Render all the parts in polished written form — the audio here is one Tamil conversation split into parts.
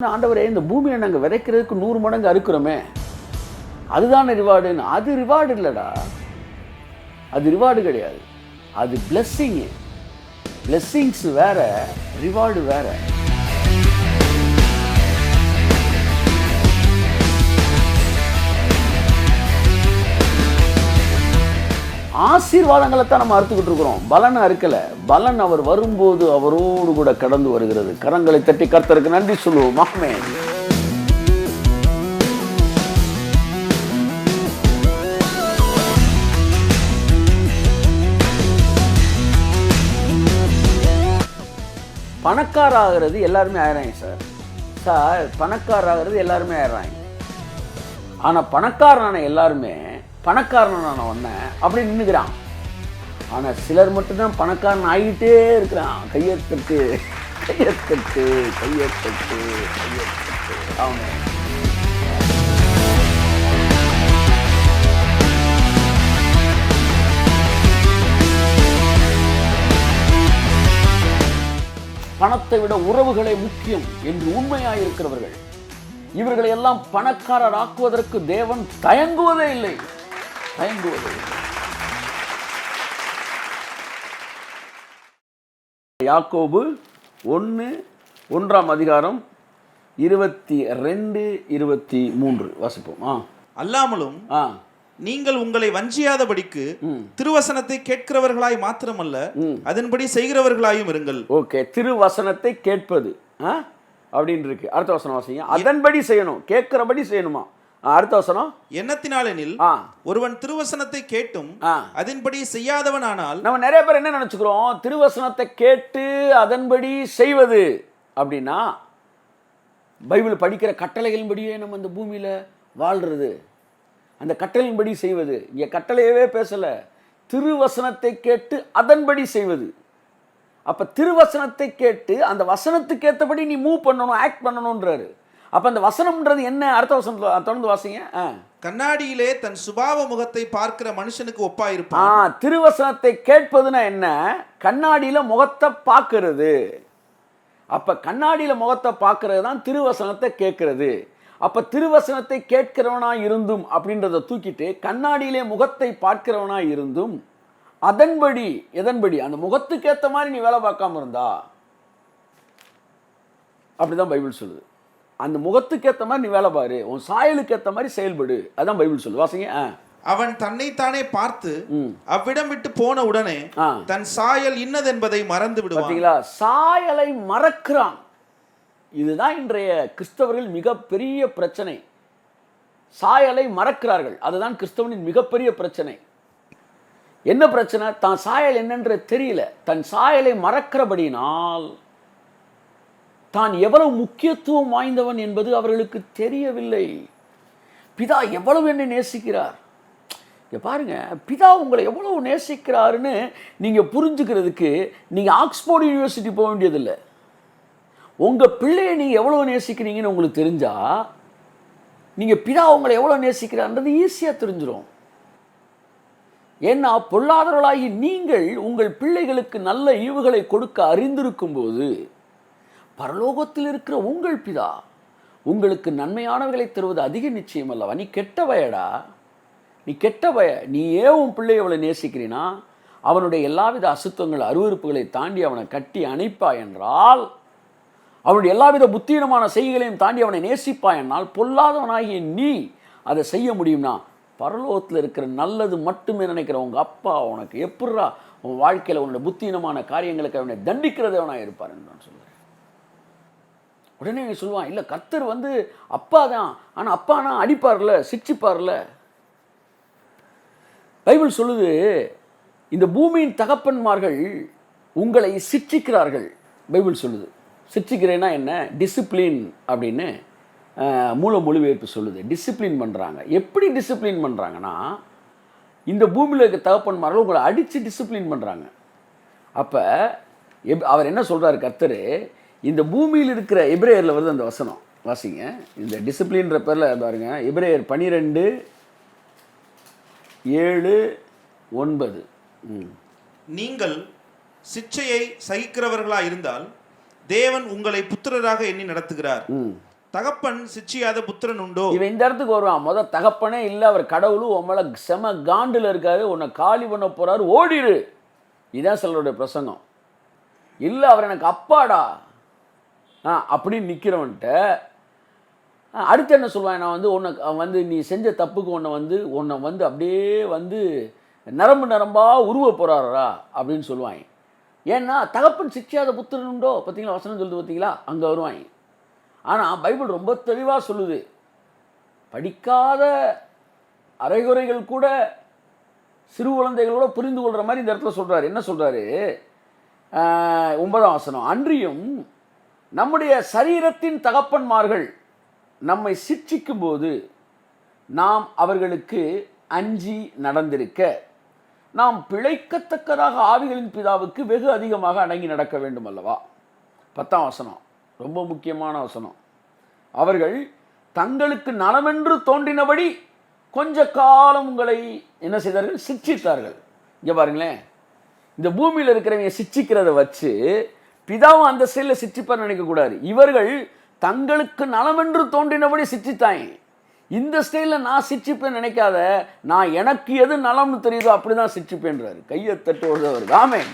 ஆண்டவரே, இந்த பூமியை நாங்கள் விதைக்கிறதுக்கு 100 மடங்கு அறுக்கிறோமே, அதுதான் ரிவார்டுன்னு. அது ரிவார்டு இல்லைடா, அது ரிவார்டு கிடையாது, அது பிளெஸ்ஸிங்கு. பிளெஸ்ஸிங்ஸ் வேற, ரிவார்டு வேற. ஆசீர்வாதங்களை தான் நம்ம அறுத்துக்கிட்டு இருக்கிறோம், பலனை அறுக்கலை. பலன் அவர் வரும்போது அவரோடு கூட கடந்து வருகிறது. கரங்களை தட்டி கர்த்தருக்கு நன்றி சொல்லுவோம். ஆமென். பணக்காராகிறது எல்லாருமே ஆயிடுறாங்க சார். பணக்காராகிறது எல்லாருமே ஆயிடுறாங்க. ஆனால் பணக்காரனான எல்லாருமே பணக்காரனான ஒன்ன அப்படி நின்றுக்கிறான். ஆனால் சிலர் மட்டும்தான் பணக்காரன் ஆகிட்டே இருக்கிறான். கையெழுத்து கையெழுத்து கையெழுத்து கையெழுத்து. அவங்க பணத்தை விட உறவுகளே முக்கியம் என்று உண்மையாயிருக்கிறவர்கள், இவர்களை எல்லாம் பணக்காரர் ஆக்குவதற்கு தேவன் தயங்குவதே இல்லை. யாக்கோபு 1:1 அதிகாரம் 22, 23 வாசிப்போம். அல்லாமலும் நீங்கள் உங்களை வஞ்சியாதபடிக்கு திருவசனத்தை கேட்கிறவர்களாய் மாத்திரமல்ல, அதன்படி செய்கிறவர்களாயும் இருங்கள். ஓகே, திருவசனத்தை கேட்பது அப்படின்னு இருக்கு. அடுத்த வசனம் வாசிங்க. அதன்படி செய்யணும், கேட்கிறபடி செய்யணுமா? அடுத்த வசனம். எண்ணத்தினாலெனில் ஒருவன் திருவசனத்தை கேட்டும் அதன்படி செய்யாதவன் ஆனால். நம்ம நிறைய பேர் என்ன நினைச்சுக்கிறோம், திருவசனத்தை கேட்டு அதன்படி செய்வது அப்படின்னா பைபிள் படிக்கிற கட்டளைகளின்படியே நம்ம இந்த பூமியில வாழ்றது, அந்த கட்டளையின்படி செய்வது. இங்க கட்டளையவே பேசல, திருவசனத்தை கேட்டு அதன்படி செய்வது. அப்ப திருவசனத்தை கேட்டு அந்த வசனத்துக்கு ஏற்றபடி நீ மூவ் பண்ணணும், ஆக்ட் பண்ணணும்ன்றாரு. அப்ப அந்த வசனம்ன்றது என்ன? அடுத்த வசனம் தொடர்ந்து வாசிங்க. கண்ணாடியிலே தன் சுபாவ முகத்தை பார்க்கிற மனுஷனுக்கு ஒப்பாயிருப்பான். திருவசனத்தை கேட்பதுன்னா என்ன? கண்ணாடியில முகத்தை பார்க்கிறது. அப்ப கண்ணாடியில முகத்தை பார்க்கிறது தான் திருவசனத்தை கேட்கிறது. அப்ப திருவசனத்தை கேட்கிறவனா இருந்தும் அப்படின்றத தூக்கிட்டு கண்ணாடியிலே முகத்தை பார்க்கிறவனா இருந்தும் அதன்படி, எதன்படி, அந்த முகத்துக்கு ஏற்ற மாதிரி நீ வேலை பார்க்காம இருந்தா, அப்படிதான் பைபிள் சொல்லுது. அந்த முகத்துக்கு ஏற்ற மாதிரி நீ வேலை பாரு, உன் சாயலுக்கு ஏற்ற மாதிரி செயல்படு, அதான் பைபிள் சொல்லு. வாசிங்க. அவன் தன்னைத்தானே பார்த்து அவ்விடம் விட்டு போன உடனே தன் சாயல் இன்னதென்பதை மறந்து விடுவான். பாத்தீங்களா? சாயலை மறக்கிறான். இதுதான் இன்றைய கிறிஸ்தவர்கள் மிகப்பெரிய பிரச்சனை. சாயலை மறக்கிறார்கள். அதுதான் கிறிஸ்தவனின் மிகப்பெரிய பிரச்சனை. என்ன பிரச்சனை? தான் சாயல் என்னன்ற தெரியல. தன் சாயலை மறக்கிறபடினால் தான் எவ்வளவு முக்கியத்துவம் வாய்ந்தவன் என்பது அவர்களுக்கு தெரியவில்லை. பிதா எவ்வளவு என்னை நேசிக்கிறார், பாருங்க, பிதா உங்களை எவ்வளவு நேசிக்கிறாருன்னு நீங்க புரிஞ்சுக்கிறதுக்கு நீங்க ஆக்ஸ்போர்ட் யூனிவர்சிட்டி போக வேண்டியதில்லை. உங்க பிள்ளையை நீங்க எவ்வளவு நேசிக்கிறீங்கன்னு உங்களுக்கு தெரிஞ்சா நீங்க பிதா உங்களை எவ்வளவு நேசிக்கிறார்ன்றது ஈஸியா தெரிஞ்சிடும். ஏன்னா பொல்லாதவர்களாகி நீங்கள் உங்கள் பிள்ளைகளுக்கு நல்ல ஈவுகளை கொடுக்க அறிந்திருக்கும் போது பரலோகத்தில் இருக்கிற உங்கள் பிதா உங்களுக்கு நன்மையானவர்களை தருவது அதிக நிச்சயம் அல்லவா? நீ கெட்ட பயடா, நீ கெட்ட பய. நீ ஏன் உன் பிள்ளையை அவளை நேசிக்கிறீனா அவனுடைய எல்லாவித அசுத்தங்கள் அருவருப்புகளை தாண்டி அவனை கட்டி அணைப்பா என்றால், அவனுடைய எல்லாவித புத்தீனமான செய்கைகளையும் தாண்டி அவனை நேசிப்பா என்னால், பொல்லாதவனாகிய நீ அதை செய்ய முடியும்னா பரலோகத்தில் இருக்கிற நல்லது மட்டுமே நினைக்கிற உங்கள் அப்பா உனக்கு எப்படா உன் வாழ்க்கையில் உன்னுடைய புத்தீனமான காரியங்களுக்கு அவனை தண்டிக்கிறதவனாக இருப்பார் என்று நான் சொல்கிறேன். உடனே சொல்லுவான், இல்லை கர்த்தர் அப்பா தான், ஆனால் அப்பானா அடிப்பார்ல, சிக்ஷிப்பார்ல. பைபிள் சொல்லுது, இந்த பூமியின் தகப்பன்மார்கள் உங்களை சிக்ஷிக்கிறார்கள். பைபிள் சொல்லுது. சிக்ஷிக்கிறேன்னா என்ன? டிசிப்ளின் அப்படின்னு மூல மொழிபெயர்ப்பு சொல்லுது. டிசிப்ளின் பண்ணுறாங்க. எப்படி டிசிப்ளின் பண்ணுறாங்கன்னா, இந்த பூமியில் இருக்க தகப்பன்மார்கள் உங்களை அடித்து டிசிப்ளின் பண்ணுறாங்க. அப்போ அவர் என்ன சொல்கிறார் கர்த்தர்? இந்த பூமியில் இருக்கிற எபிரேயரில் வருது அந்த வசனம், வாசிங்க. இந்த டிசிப்ளின்ற பேரில் பாருங்க, எபிரேயர் 12:7-9. நீங்கள் சிட்சையை சகிக்கிறவர்களாக இருந்தால் தேவன் உங்களை புத்திரராக எண்ணி நடத்துகிறார். தகப்பன் சிட்சியாத புத்திரன் உண்டோ? இவன் இந்த இடத்துக்கு வருவான். முதல் தகப்பனே இல்லை, அவர் கடவுளும் உம்மள செம காண்டில் இருக்காரு, உன்னை காலி பண்ண போறாரு, ஓடிடு. இதான் சிலருடைய பிரசங்கம். இல்லை அவர் எனக்கு அப்பாடா அப்படின்னு நிற்கிறவன்ட்ட அடுத்து என்ன சொல்லுவான், நான் வந்து உன்னை நீ செஞ்ச தப்புக்கு உன்னை அப்படியே நரம்பு நரம்பாக உருவ போகிறாரா அப்படின்னு சொல்லுவாங்க. ஏன்னா தகப்பன் சிட்சியாத புத்திரன் உண்டோ, பார்த்தீங்களா வசனம் சொல்லுது பார்த்தீங்களா, அங்கே வருவாங்க. ஆனால் பைபிள் ரொம்ப தெளிவாக சொல்லுது, படிக்காத அரைகுறைகள் கூட சிறு குழந்தைகளோட புரிந்து கொள்கிற மாதிரி இந்த இடத்துல சொல்கிறாரு. என்ன சொல்கிறாரு? 9ஆம் வசனம், அன்றியும் நம்முடைய சரீரத்தின் தகப்பன்மார்கள் நம்மை சிட்சிக்கும் போது நாம் அவர்களுக்கு அஞ்சி நடந்திருக்க நாம் பிழைக்கத்தக்கதாக ஆவிகளின் பிதாவுக்கு வெகு அதிகமாக அடங்கி நடக்க வேண்டும் அல்லவா. 10ஆம் வசனம் ரொம்ப முக்கியமான வசனம். அவர்கள் தங்களுக்கு நலமென்று தோன்றினபடி கொஞ்ச காலம் உங்களை என்ன செய்தார்கள்? சிட்சித்தார்கள். இங்கே பாருங்களேன், இந்த பூமியில் இருக்கிறவங்க சிட்சிக்கிறத வச்சு பிதாவும் அந்த ஸ்டைலில் சிட்சிப்பார் நினைக்கக்கூடாது. இவர்கள் தங்களுக்கு நலமென்று தோன்றினபடி சிட்சித்தாங்க. இந்த ஸ்டைலில் நான் சிட்சிப்பேன் நினைக்காத, நான் எனக்கு எது நலம்னு தெரியுதோ அப்படி தான் சிட்சிப்பேன்றாரு. கையை தட்டு வருது. ஆமென்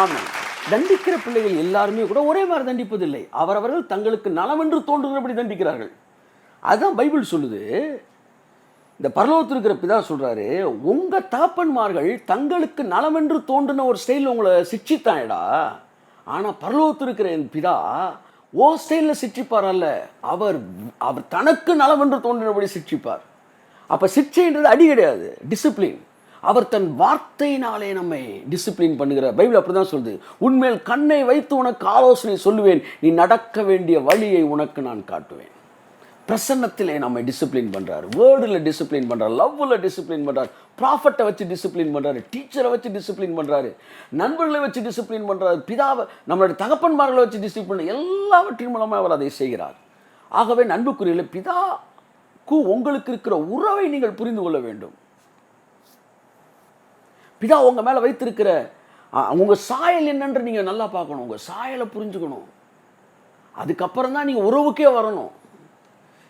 ஆமென். தண்டிக்கிற பிள்ளைகள் எல்லாருமே கூட ஒரே மாதிரி தண்டிப்பதில்லை. அவரவர்கள் தங்களுக்கு நலமென்று தோன்றுகிறபடி தண்டிக்கிறார்கள். அதுதான் பைபிள் சொல்லுது. இந்த பரலோகத்தில் இருக்கிற பிதா சொல்றாரு, உங்க தகப்பன்மார்கள் தங்களுக்கு நலமென்று தோன்றின ஒரு ஸ்டைலில் உங்களை சிட்சித்தாயடா. ஆனால் பரலோகத்தில் இருக்கிற என் பிதா ஓ ஸ்டைலில் சிட்சிப்பார் அல்ல, அவர் தனக்கு நலமென்று தோன்றினபடி சிட்சிப்பார். அப்போ சிட்சைன்றது அடி கிடையாது, டிசிப்ளின். அவர் தன் வார்த்தையினாலே நம்மை டிசிப்ளின் பண்ணுகிறார். பைபிள் அப்படி தான் சொல்லுது, உன்மேல் கண்ணை வைத்து உனக்கு ஆலோசனை சொல்லுவேன், நீ நடக்க வேண்டிய வழியை உனக்கு நான் காட்டுவேன். பிரசன்னத்திலே நம்மை டிசிப்ளின் பண்ணுறாரு, வேர்டில் டிசிப்ளின் பண்ணுறாரு, லவ்வில் டிசிப்ளின் பண்ணுறாரு, ப்ராஃபட்டை வச்சு டிசிப்ளின் பண்ணுறாரு, டீச்சரை வச்சு டிசிப்ளின் பண்ணுறாரு, நண்பர்களை வச்சு டிசிப்ளின் பண்ணுறாரு, பிதாவை நம்மளுடைய தகப்பன்மார்களை வச்சு டிசிப்ளின், எல்லாவற்றின் மூலமாக அவர் அதை செய்கிறார். ஆகவே நண்புக்குரியல பிதாக்கு உங்களுக்கு இருக்கிற உறவை நீங்கள் புரிந்து கொள்ள வேண்டும். பிதா உங்கள் மேலே வைத்திருக்கிற உங்கள் சாயல் என்னன்று நீங்கள் நல்லா பார்க்கணும், உங்கள் சாயலை புரிஞ்சுக்கணும். அதுக்கப்புறம் தான் நீங்கள் உறவுக்கே வரணும்.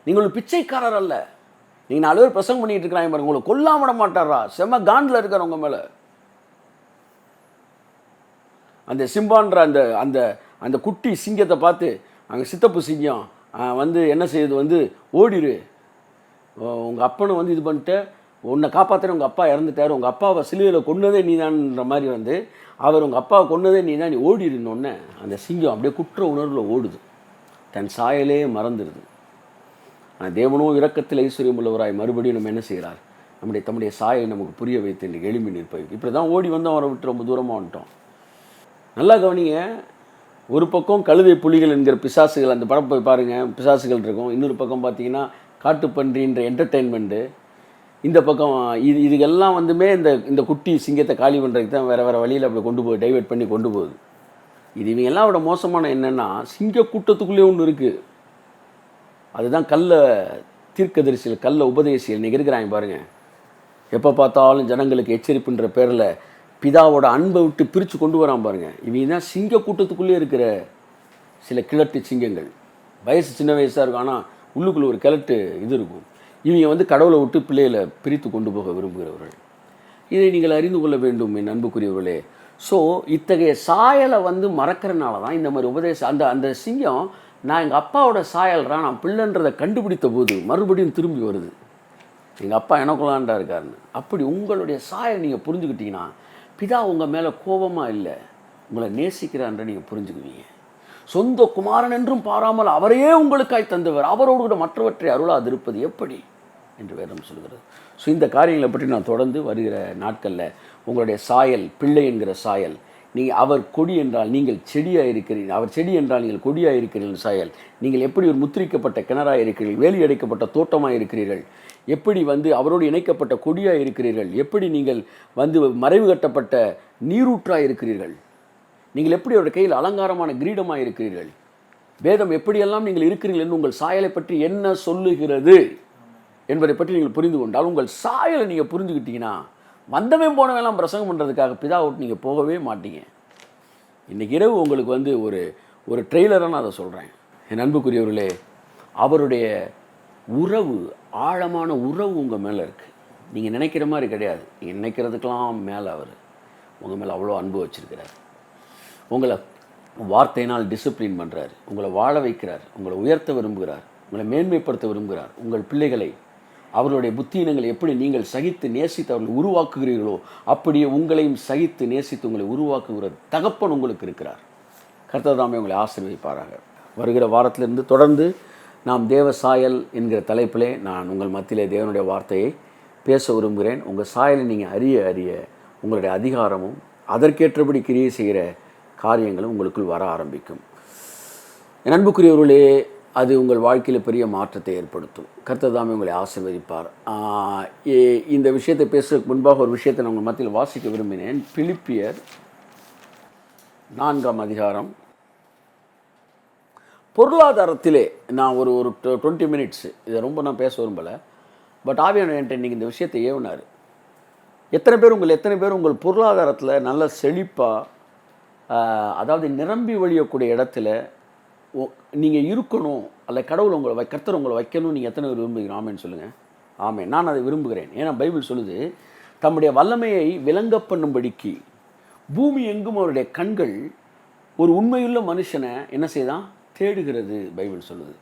நீங்கள் ஒரு பிச்சைக்காரர் அல்ல. நீங்கள் 4 பேர் பிரசங்கம் பண்ணிட்டு இருக்கிறாங்க பாருங்க, உங்களை கொல்லாம விட மாட்டாரா, செம்ம காண்டில் இருக்கார் உங்கள் மேலே. அந்த சிம்பான்ற அந்த அந்த அந்த குட்டி சிங்கத்தை பார்த்து அங்கே சித்தப்பு சிங்கம் என்ன செய்யுது, ஓடிடு, உங்கள் அப்பனை இது பண்ணிட்டு உன்னை காப்பாற்றுற, உங்கள் அப்பா இறந்துட்டார், உங்கள் அப்பாவை சிலுவையில் கொன்னதே நீதான்ற மாதிரி அவர் உங்கள் அப்பாவை கொன்னதே நீ தான், நீ ஓடிடுன்னொன்னே அந்த சிங்கம் அப்படியே குற்ற உணர்வில் ஓடுது, தன் சாயலே மறந்துடுது. ஆனால் தேவனோ இரக்கத்தில் ஐஸ்வர்யம் உள்ளவராய் மறுபடியும் நம்ம என்ன செய்கிறார், தம்முடைய சாயை நமக்கு புரிய வைத்து இன்றைக்கு எளிமை நிற்பது. இப்படி தான் ஓடி வந்தோம், அவரை விட்டு ரொம்ப தூரமாக வந்துட்டோம். நல்லா கவனிங்க, ஒரு பக்கம் கழுதை புலிகள் என்கிற பிசாசுகள், அந்த படம் போய் பாருங்கள், பிசாசுகள் இருக்கும். இன்னொரு பக்கம் பார்த்தீங்கன்னா காட்டுப்பன்றின்ற என்டர்டெயின்மெண்ட்டு. இந்த பக்கம் இதுக்கெல்லாம் இந்த குட்டி சிங்கத்தை காலி பண்ணுறதுக்கு தான் வேறு வழியில் அப்படி கொண்டு போய் டைவெர்ட் பண்ணி கொண்டு போகுது. இவங்கெல்லாம் விட மோசமான என்னென்னா, சிங்க கூட்டத்துக்குள்ளே ஒன்று இருக்குது. அதுதான் தீர்க்கதரிசிகள், உபதேசிகள் இன்றைக்கி இருக்கிறாங்க பாருங்கள். எப்போ பார்த்தாலும் ஜனங்களுக்கு எச்சரிப்புன்ற பேரில் பிதாவோட அன்பை விட்டு பிரித்து கொண்டு வரான் பாருங்கள். இவங்க தான் சிங்க கூட்டத்துக்குள்ளே இருக்கிற சில கிழட்டு சிங்கங்கள். வயசு சின்ன வயசாக இருக்கும், ஆனால் உள்ளுக்குள்ளே ஒரு கிழட்டு இருக்கும். இவங்க கடவுளை விட்டு பிள்ளைகளை பிரித்து கொண்டு போக விரும்புகிறவர்கள். இதை நீங்கள் அறிந்து கொள்ள வேண்டும் என் அன்புக்குரியவர்களே. ஸோ இத்தகைய சாயலை மறக்கிறனால தான் இந்த மாதிரி உபதேசம். அந்த சிங்கம் நான் எங்கள் அப்பாவோட சாயல்றான், நான் பிள்ளைன்றதை கண்டுபிடித்த போது மறுபடியும் திரும்பி வருது, எங்கள் அப்பா எனக்குள்ளாண்டா இருக்காருன்னு. அப்படி உங்களுடைய சாயல் நீங்கள் புரிஞ்சுக்கிட்டீங்கன்னா பிதா உங்கள் மேலே கோபமாக இல்லை, உங்களை நேசிக்கிறான்ற நீங்கள் புரிஞ்சுக்குவீங்க. சொந்த குமாரன் என்றும் பாராமல் அவரையே உங்களுக்காய் தந்தவர், அவரோடு கூட மற்றவற்றை அருளாதிருப்பது எப்படி என்று வேதம் சொல்கிறது. ஸோ இந்த காரியங்களை பற்றி நான் தொடர்ந்து வருகிற நாட்களில் உங்களுடைய சாயல், பிள்ளை என்கிற சாயல், நீங்கள் அவர் கொடி என்றால் நீங்கள் செடியாக இருக்கிறீர்கள், அவர் செடி என்றால் நீங்கள் கொடியாக இருக்கிறீர்கள் சாயல். நீங்கள் எப்படி ஒரு முத்திரிக்கப்பட்ட கிணறாக இருக்கிறீர்கள், வேலி அடைக்கப்பட்ட தோட்டமாக இருக்கிறீர்கள், எப்படி அவரோடு இணைக்கப்பட்ட கொடியாக இருக்கிறீர்கள், எப்படி நீங்கள் மறைவு கட்டப்பட்ட நீரூற்றாக இருக்கிறீர்கள், நீங்கள் எப்படி அவருடைய கையில் அலங்காரமான கிரீடமாக இருக்கிறீர்கள், வேதம் எப்படியெல்லாம் நீங்கள் இருக்கிறீர்கள் என்று உங்கள் சாயலை பற்றி என்ன சொல்லுகிறது என்பதை பற்றி நீங்கள் புரிந்து கொண்டால், உங்கள் சாயலை நீங்கள் புரிஞ்சுக்கிட்டீங்கன்னா வந்தவன் போனவெல்லாம் பிரசங்கம் பண்ணுறதுக்காக பிதா விட்டு நீங்கள் போகவே மாட்டீங்க. இன்றைக்கி இரவு உங்களுக்கு ஒரு ட்ரெய்லராக நான் அதை சொல்கிறேன். என் அன்புக்குரியவர்களே, அவருடைய உறவு, ஆழமான உறவு உங்கள் மேலே இருக்குது. நீங்கள் நினைக்கிற மாதிரி கிடையாது. நீங்கள் நினைக்கிறதுக்கெல்லாம் மேலே அவர் உங்கள் மேலே அவ்வளோ அன்பு வச்சுருக்கிறார். உங்களை வார்த்தையினால் டிசிப்ளின் பண்ணுறார், உங்களை வாழ வைக்கிறார், உங்களை உயர்த்த விரும்புகிறார், உங்களை மேன்மைப்படுத்த விரும்புகிறார். உங்கள் பிள்ளைகளை அவர்களுடைய புத்தியினங்களை எப்படி நீங்கள் சகித்து நேசித்து அவர்கள் உருவாக்குகிறீர்களோ அப்படியே உங்களையும் சகித்து நேசித்து உங்களை உருவாக்குகிற தகப்பன் உங்களுக்கு இருக்கிறார். கர்த்தர் தாமே உங்களை ஆசீர்வதிப்பாராக. வருகிற வாரத்திலிருந்து தொடர்ந்து நாம் தேவ சாயல் என்கிற தலைப்பிலே நான் உங்கள் மத்தியிலே தேவனுடைய வார்த்தையை பேச விரும்புகிறேன். உங்கள் சாயலை நீங்கள் அறிய அறிய உங்களுடைய அதிகாரமும் அதற்கேற்றபடி கிரியை செய்கிற காரியங்களும் உங்களுக்குள் வர ஆரம்பிக்கும். என் அன்புக்குரியவர்களே, அது உங்கள் வாழ்க்கையில் பெரிய மாற்றத்தை ஏற்படுத்தும். கர்த்தர் தாமே உங்களை ஆசீர்வதிப்பார். இந்த விஷயத்தை பேசுவதற்கு முன்பாக ஒரு விஷயத்தை நான் உங்கள் மத்தியில் வாசிக்க விரும்பினேன். பிலிப்பியர் 4ஆம் அதிகாரம். பொருளாதாரத்திலே நான் ஒரு 20 மினிட்ஸ் இதை ரொம்ப நான் பேச விரும்பலை. பட் ஆவியானவர் என்கிட்ட இன்றைக்கி இந்த விஷயத்தை ஏவினார். எத்தனை பேர் உங்கள் பொருளாதாரத்தில் நல்ல செழிப்பாக, அதாவது நிரம்பி வழியக்கூடிய இடத்துல நீங்கள் இருக்கணும், அல்ல கடவுள் உங்களை கர்த்தர் உங்களை வைக்கணும், நீங்கள் எத்தனை பேர் விரும்புகிறீங்க? ஆமேன்னு சொல்லுங்கள். ஆமேன். நான் அதை விரும்புகிறேன். ஏன்னா பைபிள் சொல்லுது, தம்முடைய வல்லமையை விளங்க பண்ணும்படிக்கு பூமி எங்கும் அவருடைய கண்கள் ஒரு உண்மையுள்ள மனுஷனை என்ன செய்தான்? தேடுகிறது. பைபிள் சொல்லுது.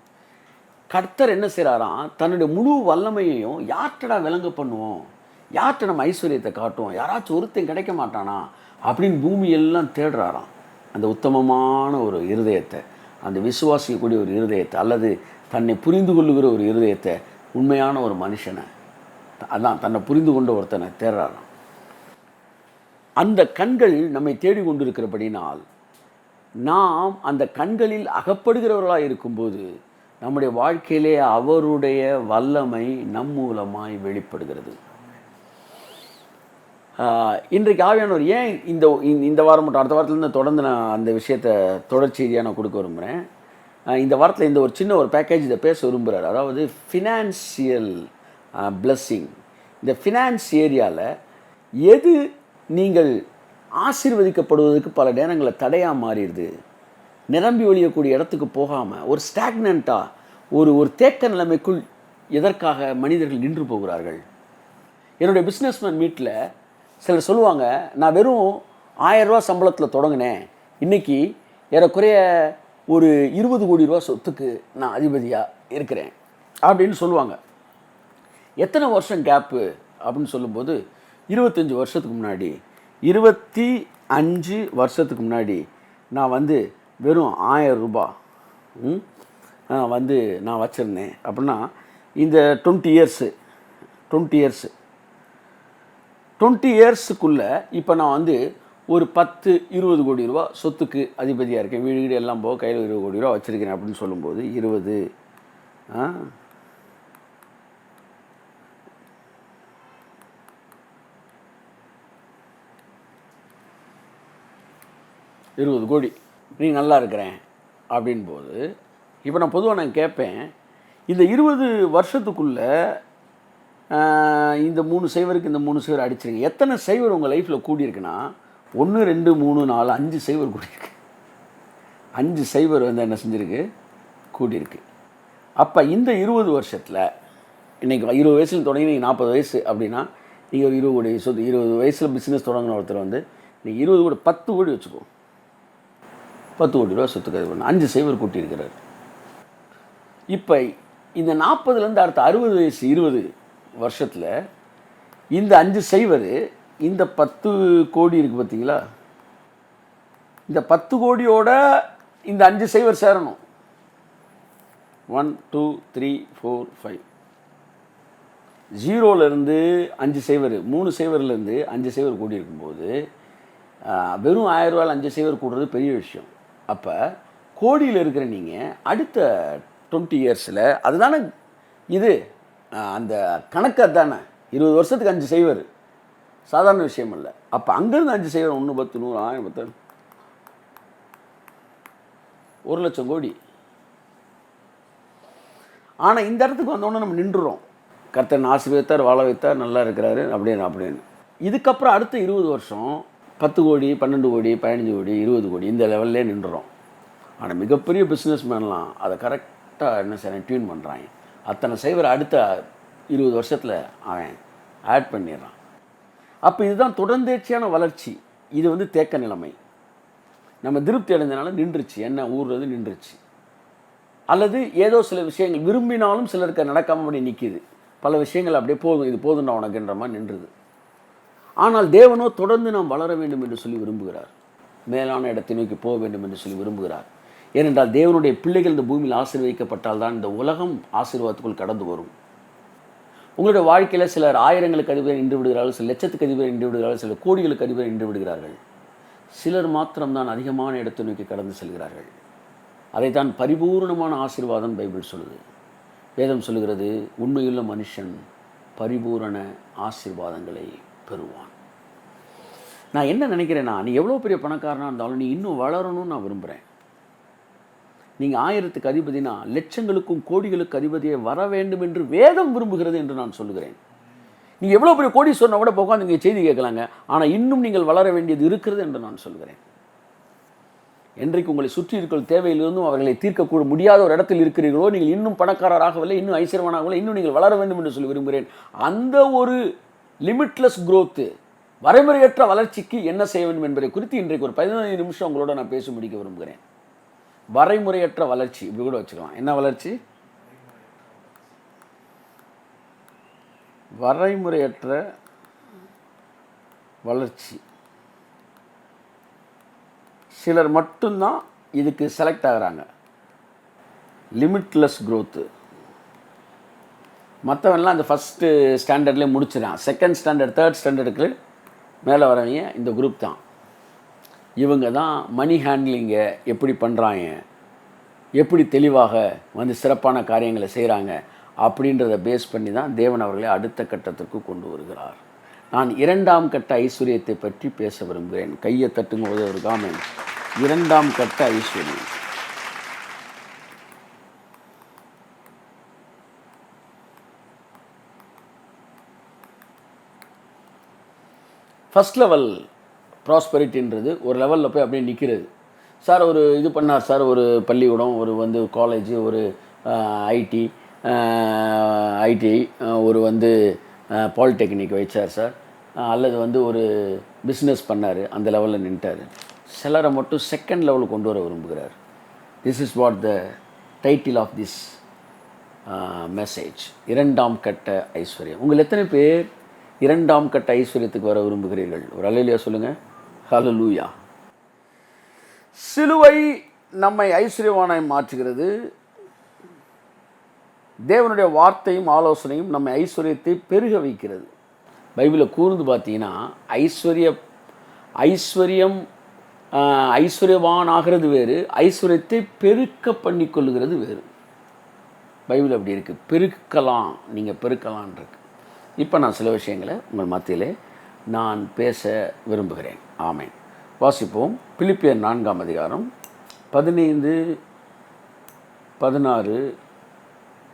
கர்த்தர் என்ன செய்கிறாராம்? தன்னுடைய முழு வல்லமையையும் யார்கிட்டடா விளங்க பண்ணுவோம், யார்கிட்ட நம்ம ஐஸ்வர்யத்தை காட்டுவோம், யாராச்சும் ஒருத்தன் கிடைக்க மாட்டானா அப்படின்னு பூமியெல்லாம் தேடுறாராம். அந்த உத்தமமான ஒரு இருதயத்தை, அந்த விசுவாசிக்கக்கூடிய ஒரு இருதயத்தை, அல்லது தன்னை புரிந்து கொள்ளுகிற ஒரு இருதயத்தை, உண்மையான ஒரு மனுஷனை, அதான் தன்னை புரிந்து கொண்ட ஒருத்தனை தேடுறாராம். அந்த கண்கள் நம்மை தேடிக்கொண்டிருக்கிறபடினால் நாம் அந்த கண்களில் அகப்படுகிறவர்களாக இருக்கும்போது நம்முடைய வாழ்க்கையிலே அவருடைய வல்லமை நம் மூலமாய் வெளிப்படுகிறது. இன்றைக்கு ஆவியானவர் ஏன் இந்த வாரம் மட்டும், அடுத்த வாரத்துலேருந்து தொடர்ந்து நான் அந்த விஷயத்தை தொடர்ச்சியாக நான் கொடுக்க விரும்புகிறேன். இந்த வாரத்தில் இந்த ஒரு சின்ன ஒரு பேக்கேஜ் இதை பேச விரும்புகிறார். அதாவது ஃபினான்சியல் பிளஸ்ஸிங். இந்த ஃபினான்ஸ் ஏரியாவில் எது நீங்கள் ஆசீர்வதிக்கப்படுவதற்கு பல நேரங்களில் தடையாக மாறிடுது, நிரம்பி ஒழியக்கூடிய இடத்துக்கு போகாமல் ஒரு ஸ்டாக்னண்ட்டாக ஒரு தேக்க நிலைமைக்குள் எதற்காக மனிதர்கள் நின்று போகிறார்கள்? என்னுடைய பிஸ்னஸ்மேன் மீட்டில் சிலர் சொல்லுவாங்க, நான் வெறும் 1000 ரூபா சம்பளத்தில் தொடங்கினேன், இன்றைக்கி ஏறக்குறைய ஒரு 20 கோடி ரூபா சொத்துக்கு நான் அதிபதியாக இருக்கிறேன் அப்படின்னு சொல்லுவாங்க. எத்தனை வருஷம் கேப்பு அப்படின்னு சொல்லும்போது 25 வருஷத்துக்கு முன்னாடி, 25 வருஷத்துக்கு முன்னாடி நான் வெறும் 1000 ரூபா நான் வச்சுருந்தேன் அப்படின்னா, இந்த 20 இயர்ஸுக்குள்ளே இப்போ நான் ஒரு 10-20 கோடி ரூபா சொத்துக்கு அதிபதியாக இருக்கேன், வீடு வீடு எல்லாம் போக கையில் 20 கோடி ரூபா வச்சுருக்கேன் அப்படின்னு சொல்லும்போது 20 கோடி நீ நல்லா இருக்கிறேன் அப்படின்போது, இப்போ நான் பொதுவாக கேட்பேன், இந்த 20 வருஷத்துக்குள்ளே இந்த 3 சைவருக்கு இந்த 3 சைவர் அடிச்சிருங்க. எத்தனை சைவர் உங்கள் லைஃப்பில் கூடியிருக்குன்னா 1 2 3 4 5 சைவர் கூடியிருக்கு. 5 சைவர் என்ன செஞ்சுருக்கு? கூடியிருக்கு. அப்போ இந்த 20 வருஷத்தில், இன்றைக்கி 20 வயசில் தொடங்கி நீங்கள் 40 வயசு அப்படின்னா, நீங்கள் ஒரு 20 கோடி சொத்து, 20 வயசில் பிஸ்னஸ் தொடங்கின ஒருத்தர் நீங்கள் 20 கோடி 10 கோடி வச்சுக்கோ, 10 கோடி ரூபா சொத்துக்கு அது பண்ண 5 சைவர் கூட்டியிருக்கிறார். இப்போ இந்த 40லேருந்து அடுத்த 60 வயசு 20 வருஷத்தில் இந்த 5 சைவர் இந்த 10 கோடி இருக்குது பார்த்தீங்களா, இந்த 10 கோடியோட இந்த 5 சைவர் சேரணும். 1 2 3 4 5 0லேருந்து 5 சைவர், 3 சைவர்லேருந்து 5 சைவர் கூடி இருக்கும்போது வெறும் 1000 ரூபாயில் 5 சைவர் கூடுறது பெரிய விஷயம். அப்போ கோடியில் இருக்கிற நீங்கள் அடுத்த 20 இயர்ஸில் அதுதானே இது, அந்த கணக்கு அதுதானே. 20 வருஷத்துக்கு 5 சைவர் சாதாரண விஷயம் இல்லை. அப்போ அங்கேருந்து 5 சைவர் 1 10 100 1000 10 1 லட்சம் கோடி. ஆனால் இந்த இடத்துக்கு வந்தோடனே நம்ம நின்றுறோம். கர்த்தர் ஆசீர்வதித்தார், வாழ வைத்தார், நல்லா இருக்கிறாரு அப்படின்னு. இதுக்கப்புறம் அடுத்த 20 வருஷம் 10 கோடி 12 கோடி 15 கோடி 20 கோடி இந்த லெவல்லே நின்றுறோம். ஆனால் மிகப்பெரிய பிஸ்னஸ் மேன்லாம் அதை கரெக்டாக கரெக்டாக என்ன செய்கிறேன், டியூன் பண்ணுறாங்க. அத்தனை சைவர் அடுத்த 20 வருஷத்தில் அவன் ஆட் பண்ணிடுறான். அப்போ இதுதான் தொடர்ந்தேர்ச்சியான வளர்ச்சி. இது வந்து தேக்க நிலைமை. நம்ம திருப்தி அடைஞ்சனால நின்றுச்சு, என்ன ஊறுறது நின்றுச்சு. அல்லது ஏதோ சில விஷயங்கள் விரும்பினாலும் சிலருக்கு நடக்காமல் அப்படி நிற்கிது. பல விஷயங்கள் அப்படியே போதும், இது போதும் நான் உனக்குன்ற மாதிரி நின்றுது. ஆனால் தேவனோ தொடர்ந்து நாம் வளர வேண்டும் என்று சொல்லி விரும்புகிறார். மேலான இடத்தை நோக்கி போக வேண்டும் என்று சொல்லி விரும்புகிறார். ஏனென்றால் தேவனுடைய பிள்ளைகள் இந்த பூமியில் ஆசீர்வதிக்கப்பட்டால் தான் இந்த உலகம் ஆசீர்வாதத்துக்குள் கடந்து வரும். உங்களுடைய வாழ்க்கையில் சிலர் ஆயிரங்களுக்கு அதிபர் நின்று விடுகிறார்கள், சில லட்சத்துக்கு அதிபர் நின்று விடுகிறார்கள், சில கோடிகளுக்கு அதிபர் நின்று விடுகிறார்கள். சிலர் மாத்திரம்தான் அதிகமான இடத்தை நோக்கி கடந்து செல்கிறார்கள். அதைத்தான் பரிபூர்ணமான ஆசீர்வாதம் பைபிள் சொல்லுது. வேதம் சொல்லுகிறது, உண்மையுள்ள மனுஷன் பரிபூரண ஆசீர்வாதங்களை பெறுவான். நான் என்ன நினைக்கிறேன்னா, நீ எவ்வளோ பெரிய பணக்காரனாக இருந்தாலும் நீ இன்னும் வளரணும்னு நான் விரும்புகிறேன். நீங்கள் 1000க்கு அதிபதினா லட்சங்களுக்கும் கோடிகளுக்கு அதிபதியை வர வேண்டும் என்று வேதம் விரும்புகிறது என்று நான் சொல்லுகிறேன். நீங்கள் எவ்வளோ பெரிய கோடி சொன்ன கூட போக நீங்கள் செய்தி கேட்கலாங்க, ஆனால் இன்னும் நீங்கள் வளர வேண்டியது இருக்கிறது என்று நான் சொல்கிறேன். என்றைக்கு உங்களை சுற்றி இருக்கிற தேவையிலிருந்தும் அவர்களை தீர்க்க முடியாத ஒரு இடத்தில் இருக்கிறீர்களோ, நீங்கள் இன்னும் பணக்காரராகவில்லை, இன்னும் ஐஸ்வர்யமானாகவில்லை, இன்னும் நீங்கள் வளர வேண்டும் என்று சொல்லி விரும்புகிறேன். அந்த ஒரு லிமிட்லெஸ் growth, வரைமுறையற்ற வளர்ச்சிக்கு என்ன செய்ய வேண்டும் என்பதை குறித்து இன்றைக்கு ஒரு 15 நிமிஷம் உங்களோட நான் பேச முடிக்க விரும்புகிறேன். வரைமுறையற்ற வளர்ச்சி இப்படி கூட வச்சுக்கலாம். என்ன வளர்ச்சி? வரைமுறையற்ற வளர்ச்சி. சிலர் மட்டும்தான் இதுக்கு செலக்ட் ஆகிறாங்க. Limitless growth. மற்றவன்லாம் அந்த ஃபஸ்ட்டு ஸ்டாண்டர்ட்லேயே முடிச்சிடான். செகண்ட் ஸ்டாண்டர்ட், தேர்ட் ஸ்டாண்டர்டுக்கு மேலே வரவங்க இந்த குரூப் தான். இவங்க தான் மணி ஹேண்ட்லிங்கை எப்படி பண்ணுறாங்க, எப்படி தெளிவாக வந்து சிறப்பான காரியங்களை செய்கிறாங்க அப்படின்றத பேஸ் பண்ணி தான் தேவன் அவர்களை அடுத்த கட்டத்திற்கு கொண்டு வருகிறார். நான் 2ஆம் கட்ட ஐஸ்வர்யத்தை பற்றி பேச விரும்புகிறேன். கையை தட்டுங்க போது ஒரு காமெண்ட். 2ஆம் கட்ட ஐஸ்வர்யம். ஃபஸ்ட் லெவல் ப்ராஸ்பெரிட்டின்றது ஒரு லெவலில் போய் அப்படியே நிற்கிறது. சார் ஒரு இது பண்ணார் சார், ஒரு பள்ளிக்கூடம், ஒரு வந்து காலேஜ், ஒரு ஐடிஐ, ஒரு வந்து பாலிடெக்னிக் வச்சார் சார், அல்லது வந்து ஒரு பிஸ்னஸ் பண்ணார், அந்த லெவலில் நின்ட்டார். சிலரை மட்டும் செகண்ட் லெவலுக்கு கொண்டு வர விரும்புகிறார். This is what the title of this message. 2ஆம் கட்ட ஐஸ்வர்யம். உங்கள் எத்தனை பேர் 2ஆம் கட்ட ஐஸ்வர்யத்துக்கு வர விரும்புகிறீர்கள்? ஒரு அல்லேலூயா சொல்லுங்கள். ஹல்லேலூயா. சிலுவை நம்மை ஐஸ்வர்யவானாய் மாற்றுகிறது. தேவனுடைய வார்த்தையும் ஆலோசனையும் நம்மை ஐஸ்வர்யத்தை பெருக வைக்கிறது. பைபிளில் கூர்ந்து பார்த்தீங்கன்னா ஐஸ்வர்யவான் ஆகிறது வேறு, ஐஸ்வர்யத்தை பெருக்க பண்ணி கொள்ளுகிறது வேறு. பைபிள் அப்படி இருக்குது. பெருக்கலாம், நீங்கள் பெருக்கலான் இருக்கு. இப்போ நான் சில விஷயங்களை உங்கள் மத்தியிலே நான் பேச விரும்புகிறேன். ஆமென். வாசிப்போம். பிலிப்பியர் 4ஆம் அதிகாரம் 15, 16,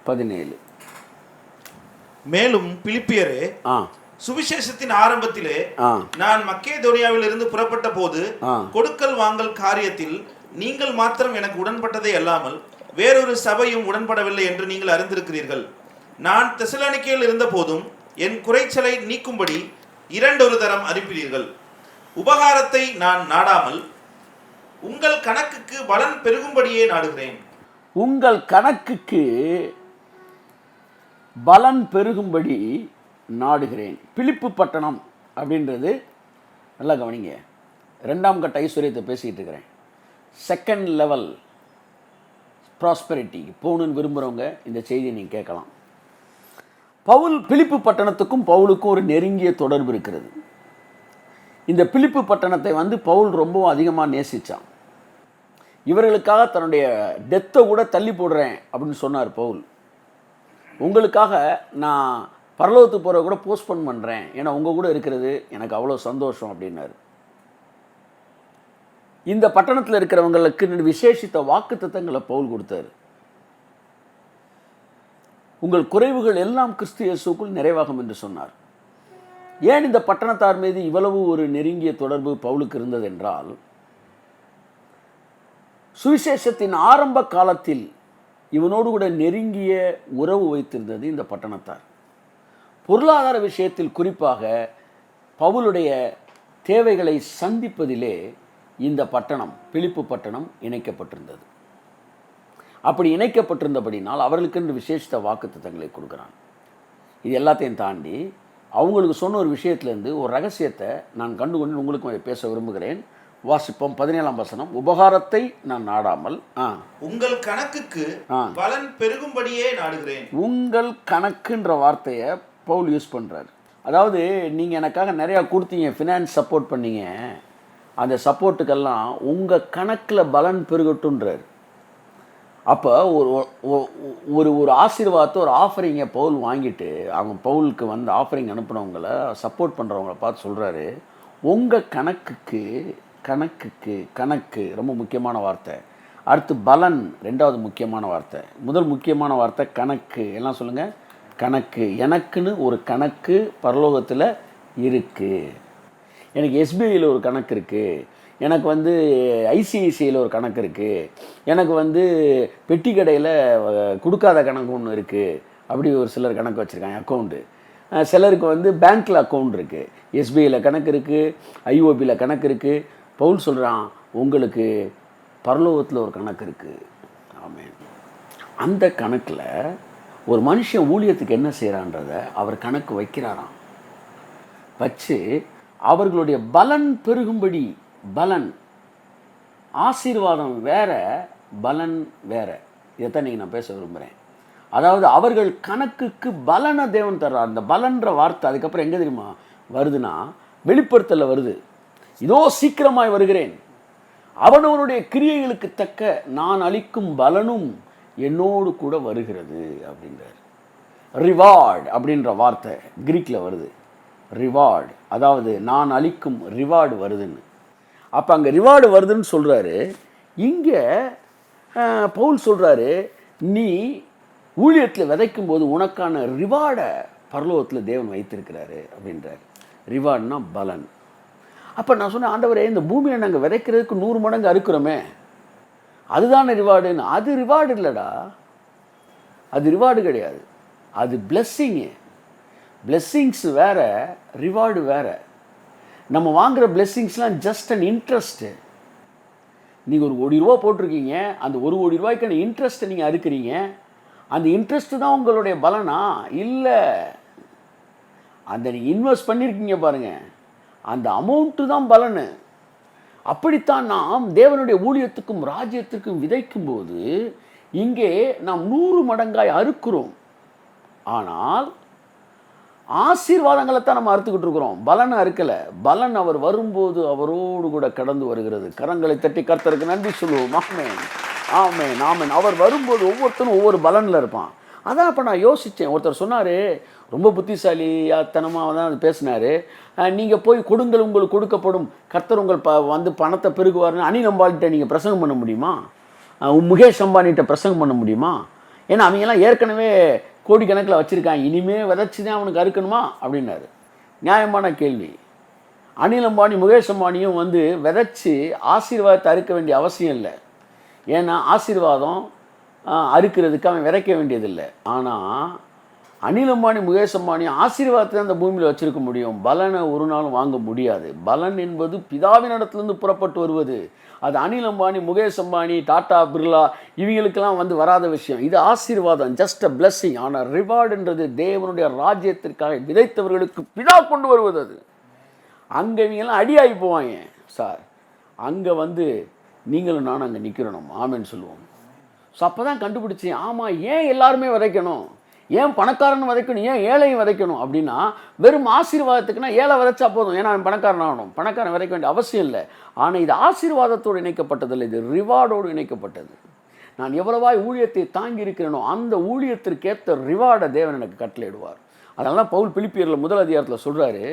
17. மேலும் பிலிப்பியரே, சுவிசேஷத்தின் ஆரம்பத்திலே நான் மக்கேதோனியாவில் இருந்து புறப்பட்ட போது கொடுக்கல் வாங்கல் காரியத்தில் நீங்கள் மாத்திரம் எனக்கு உடன்பட்டதே அல்லாமல் வேறொரு சபையும் உடன்படவில்லை என்று நீங்கள் அறிந்திருக்கிறீர்கள். நான் தெசலோனிக்கேயில் இருந்த போதும் என் குறைச்சலை நீக்கும்படி 2 தரம் அனுப்பினீர்கள். உபகாரத்தை நான் நாடாமல் உங்கள் கணக்குக்கு பலன் பெருகும்படியே நாடுகிறேன். உங்கள் கணக்குக்கு பலன் பெருகும்படி நாடுகிறேன். பிலிப்பு பட்டணம் அப்படின்றது நல்லா கவனிங்க. 2ஆம் கட்ட ஐஸ்வர்யத்தை பேசிக்கிட்டு இருக்கிறேன். செகண்ட் லெவல் ப்ராஸ்பெரிட்டி போகணுன்னு விரும்புகிறவங்க இந்த செய்தியை நீங்கள் கேட்கலாம். பிலிப்பு பட்டணத்துக்கும் பவுலுக்கும் ஒரு நெருங்கிய தொடர்பு இருக்கிறது. இந்த பிலிப்பு பட்டணத்தை வந்து பவுல் ரொம்பவும் அதிகமாக நேசித்தான். இவர்களுக்காக தன்னுடைய டெத்தை கூட தள்ளி போடுறேன் அப்படின்னு சொன்னார் பவுல். உங்களுக்காக நான் பரலோகத்துக்கு போகிற கூட போஸ்ட்போன் பண்ணுறேன், ஏன்னா உங்கள் கூட இருக்கிறது எனக்கு அவ்வளோ சந்தோஷம் அப்படின்னாரு. இந்த பட்டணத்தில் இருக்கிறவங்களுக்கு விசேஷித்த வாக்குத்தத்தங்களை பவுல் கொடுத்தாரு. உங்கள் குறைவுகள் எல்லாம் கிறிஸ்து இயேசுக்குள் நிறைவாகும் என்று சொன்னார். ஏன் இந்த பட்டணத்தார் மீது இவ்வளவு ஒரு நெருங்கிய தொடர்பு பவுலுக்கு இருந்தது என்றால், சுவிசேஷத்தின் ஆரம்ப காலத்தில் இவனோடு கூட நெருங்கிய உறவு வைத்திருந்தது இந்த பட்டணத்தார். பொருளாதார விஷயத்தில் குறிப்பாக பவுலுடைய தேவைகளை சந்திப்பதிலே இந்த பட்டணம், பிலிப்பு பட்டணம் இணைக்கப்பட்டிருந்தது. அப்படி இணைக்கப்பட்டிருந்தபடினால் அவர்களுக்கென்று விசேஷித்த வாக்குத்தத்தங்களை கொடுக்குறான். இது எல்லாத்தையும் தாண்டி அவங்களுக்கு சொன்ன ஒரு விஷயத்திலேருந்து ஒரு ரகசியத்தை நான் கண்டுகொண்டு உங்களுக்கு பேச விரும்புகிறேன். வாசிப்போம் 17ஆம் வசனம். உபகாரத்தை நான் நாடாமல் உங்கள் கணக்குக்கு பலன் பெருகும்படியே நாடுகிறேன். உங்கள் கணக்குன்ற வார்த்தையை பவுல் யூஸ் பண்ணுறார். அதாவது நீங்கள் எனக்காக நிறையா கொடுத்தீங்க, ஃபினான்ஸ் சப்போர்ட் பண்ணீங்க, அந்த சப்போர்ட்டுக்கெல்லாம் உங்கள் கணக்கில் பலன் பெருகட்டுன்றார். அப்போ ஒரு ஒரு ஆசீர்வாதத்தை, ஒரு ஆஃபரிங்கை பவுல் வாங்கிட்டு அவங்க பவுலுக்கு வந்து ஆஃபரிங் அனுப்பினவங்களை, சப்போர்ட் பண்ணுறவங்கள பார்த்து சொல்கிறாரு, உங்கள் கணக்குக்கு கணக்கு ரொம்ப முக்கியமான வார்த்தை. அடுத்து பலன் ரெண்டாவது முக்கியமான வார்த்தை. முதல் முக்கியமான வார்த்தை கணக்கு. எல்லாம் சொல்லுங்கள், கணக்கு. எனக்குன்னு ஒரு கணக்கு பரலோகத்தில் இருக்குது. எனக்கு எஸ்பிஐயில் ஒரு கணக்கு இருக்குது, எனக்கு வந்து ஐசிஐசிஐயில் ஒரு கணக்கு இருக்குது, எனக்கு வந்து பெட்டி கடையில் கொடுக்காத கணக்கு ஒன்று இருக்குது. அப்படி ஒரு சிலர் கணக்கு வச்சுருக்காங்க, அக்கௌண்ட்டு. சிலருக்கு வந்து பேங்க்கில் அக்கௌண்ட் இருக்குது, எஸ்பிஐயில் கணக்கு இருக்குது, ஐஓபியில் கணக்கு இருக்குது. பவுல் சொல்கிறான், உங்களுக்கு பரலோகத்தில் ஒரு கணக்கு இருக்குது. ஆமென். அந்த கணக்கில் ஒரு மனுஷன் ஊழியத்துக்கு என்ன செய்கிறான்றத அவர் கணக்கு வைக்கிறாராம். வச்சு அவர்களுடைய பலன் பெருகும்படி, பலன் ஆசீர்வாதம் வேற, பலன் வேற. இதைத்தான் நீங்கள் நான் பேச விரும்புகிறேன். அதாவது அவர்கள் கணக்குக்கு பலனை தேவன் தர்றார். அந்த பலன்ற வார்த்தை அதுக்கப்புறம் எங்கே தெரியுமா வருதுன்னா, வெளிப்படுத்தலில் வருது. இதோ சீக்கிரமாய் வருகிறேன், அவனவனுடைய கிரியைகளுக்கு தக்க நான் அளிக்கும் பலனும் என்னோடு கூட வருகிறது அப்படின்றார். ரிவார்டு அப்படின்ற வார்த்தை கிரீக்கில் வருது. ரிவார்டு, அதாவது நான் அளிக்கும் ரிவார்டு வருதுன்னு. அப்போ அங்கே ரிவார்டு வருதுன்னு சொல்கிறாரு. இங்கே பவுல் சொல்கிறாரு, நீ ஊழியத்தில் விதைக்கும் போது உனக்கான ரிவார்டை பரலோகத்தில் தேவன் வைத்திருக்கிறாரு அப்படின்றார். ரிவார்டுனா பலன். அப்போ நான் சொன்னேன், ஆண்டவரே, இந்த பூமியை நாங்கள் விதைக்கிறதுக்கு 100 மடங்கு அறுக்கிறோமே, அதுதானே ரிவார்டுன்னு. அது ரிவார்டு இல்லைடா, அது ரிவார்டு கிடையாது, அது பிளெஸ்ஸிங்கு. பிளெஸ்ஸிங்ஸ் வேறு, ரிவார்டு வேறு. நம்ம வாங்குகிற பிளெஸ்ஸிங்ஸ்லாம் ஜஸ்ட் அண்ட் இன்ட்ரெஸ்ட்டு. நீங்கள் ஒரு 1 கோடி ரூபா போட்டிருக்கீங்க, அந்த 1 கோடி ரூபாய்க்கான இன்ட்ரெஸ்ட்டை நீங்கள் அறுக்கிறீங்க. அந்த இன்ட்ரெஸ்ட்டு தான் உங்களுடைய பலனா? இல்லை, அந்த நீங்கள் இன்வெஸ்ட் பண்ணியிருக்கீங்க பாருங்கள், அந்த அமௌண்ட்டு தான் பலனு. அப்படித்தான் நாம் தேவனுடைய ஊழியத்துக்கும் ராஜ்யத்திற்கும் விதைக்கும்போது இங்கே நாம் 100 மடங்காய் அறுக்கிறோம். ஆனால் ஆசீர்வாதங்களை தான் நம்ம அறுத்துக்கிட்டு இருக்கிறோம், பலனை அறுக்கலை. பலன் அவர் வரும்போது அவரோடு கூட கடந்து வருகிறது. கரங்களை தட்டி கர்த்தருக்கு நன்றி சொல்லுவோம். ஆமென், ஆமென், ஆமென். அவர் வரும்போது ஒவ்வொருத்தரும் ஒவ்வொரு பலனில் இருப்பான். அதான் அப்போ நான் யோசித்தேன். ஒருத்தர் சொன்னார், ரொம்ப புத்திசாலித்தனமாக தான் அது பேசினார். நீங்கள் போய் கொடுங்கள் உங்களுக்கு கொடுக்கப்படும், கர்த்தர் உங்கள் வந்து பணத்தை பெருகுவார்னு அனில் அம்பானிகிட்ட நீங்கள் பிரசங்கம் பண்ண முடியுமா? முகேஷ் அம்பானிகிட்ட பிரசங்கம் பண்ண முடியுமா? ஏன்னா அவங்கெல்லாம் ஏற்கனவே கோடிக்கணக்கில் வச்சுருக்காங்க, இனிமேல் விதைச்சி தான் அவனுக்கு அறுக்கணுமா அப்படின்னாரு. நியாயமான கேள்வி. அனில் அம்பானி முகேஷ் அம்பானியும் வந்து விதைச்சி ஆசீர்வாதத்தை அறுக்க வேண்டிய அவசியம் இல்லை. ஏன்னா ஆசீர்வாதம் அறுக்கிறதுக்கு அவன் விதைக்க வேண்டியதில்லை. ஆனால் அனில் அம்பானி முகேஷ் அம்பானி ஆசீர்வாதத்தை அந்த பூமியில் வச்சுருக்க முடியும், பலனை ஒரு நாளும் வாங்க முடியாது. பலன் என்பது பிதாவின் இடத்துலேருந்து புறப்பட்டு வருவது. அது அனில் அம்பானி, முகேஷ் அம்பானி, டாடா, பிர்லா இவங்களுக்கெல்லாம் வந்து வராத விஷயம். இது ஆசீர்வாதம், ஜஸ்ட் அ பிளெஸ்ஸிங். ஆனால் ரிவார்டுன்றது தேவனுடைய ராஜ்யத்திற்காக விதைத்தவர்களுக்கு பிதா கொண்டு வருவது. அது அங்கே இவங்கெல்லாம் அடியாகி போவாங்க சார். அங்கே வந்து நீங்களும் நானும் அங்கே நிற்கிறோம், ஆமேன்னு சொல்லுவோம். ஸோ அப்போ தான் கண்டுபிடிச்சேன், ஆமாம், ஏன் எல்லாருமே விதைக்கணும், ஏன் பணக்காரன் விதைக்கணும், ஏன் ஏழையும் விதைக்கணும் அப்படின்னா, வெறும் ஆசீர்வாதத்துக்குன்னா ஏழை விதைச்சா போதும், ஏன்னா அவன் பணக்காரன் ஆகணும், பணக்காரன் விதைக்க வேண்டிய அவசியம் இல்லை. ஆனால் இது ஆசீர்வாதத்தோடு இணைக்கப்பட்டதில்லை, இது ரிவார்டோடு இணைக்கப்பட்டது. நான் எவ்வளவாய் ஊழியத்தை தாங்கி இருக்கிறேனோ அந்த ஊழியத்திற்கேற்ற ரிவார்டை தேவன் எனக்கு கட்டளையிடுவார். அதனால தான் பவுல் பிலிப்பியரில் 1 அதிகாரத்தில் சொல்கிறாரு,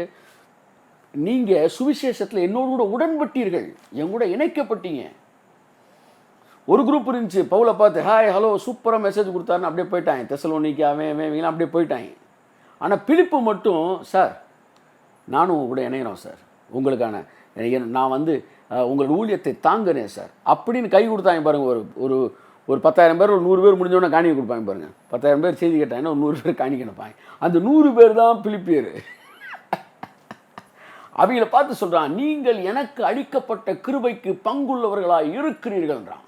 நீங்கள் சுவிசேஷத்தில் என்னோடு கூட உடன்பட்டீர்கள், என் கூட இணைக்கப்பட்டீங்க. ஒரு குரூப் இருந்துச்சு, பவுலை பார்த்து ஹாய் ஹலோ சூப்பராக மெசேஜ் கொடுத்தாருன்னு அப்படியே போயிட்டாங்க. தெசலோனிக்கா அவன் அப்படியே போயிட்டாங்க. ஆனால் பிலிப்பு மட்டும், சார் நானும் உங்க கூட இணைகிறோம் சார், உங்களுக்கான நான் வந்து உங்களோட ஊழியத்தை தாங்குறேன் சார் அப்படின்னு கை கொடுத்தாங்க பாருங்கள். ஒரு ஒரு 10,000 பேர் ஒரு 100 பேர் முடிஞ்சோடனே காணிக்கை கொடுப்பாங்க பாருங்கள். 10,000 பேர் செய்தி கேட்டாங்கன்னா ஒரு 100 பேர் காணிக்கை நினைப்பாங்க. அந்த 100 பேர் தான் பிலிப்பியர். அவங்கள பார்த்து சொல்கிறான், நீங்கள் எனக்கு அளிக்கப்பட்ட கிருபைக்கு பங்குள்ளவர்களாக இருக்கிறீர்கள்ன்றான்.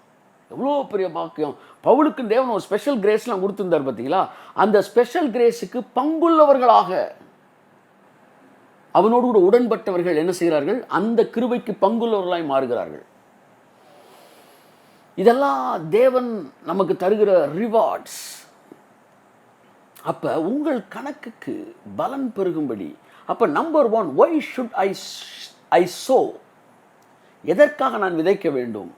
எவ்வளோ பெரிய பாக்கியம்! பவுலுக்கு தேவன் ஒரு ஸ்பெஷல் கிரேஸ்லாம் கொடுத்துருந்தார் பார்த்தீங்களா? அந்த ஸ்பெஷல் கிரேஸுக்கு பங்குள்ளவர்களாக அவனோடு கூட உடன்பட்டவர்கள் என்ன செய்கிறார்கள்? அந்த கிருபைக்கு பங்குள்ளவர்களாய் மாறுகிறார்கள். இதெல்லாம் தேவன் நமக்கு தருகிற ரிவார்ட்ஸ். அப்போ உங்கள் கணக்குக்கு பலன் பெருகும்படி, அப்போ number 1, why should I sow? எதற்காக நான் விதைக்க வேண்டும்?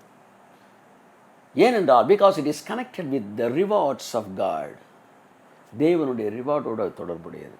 ஏனென்றால் because it is connected with the rewards of God. தேவனுடைய ரிவார்டோட தொடர்புடையது.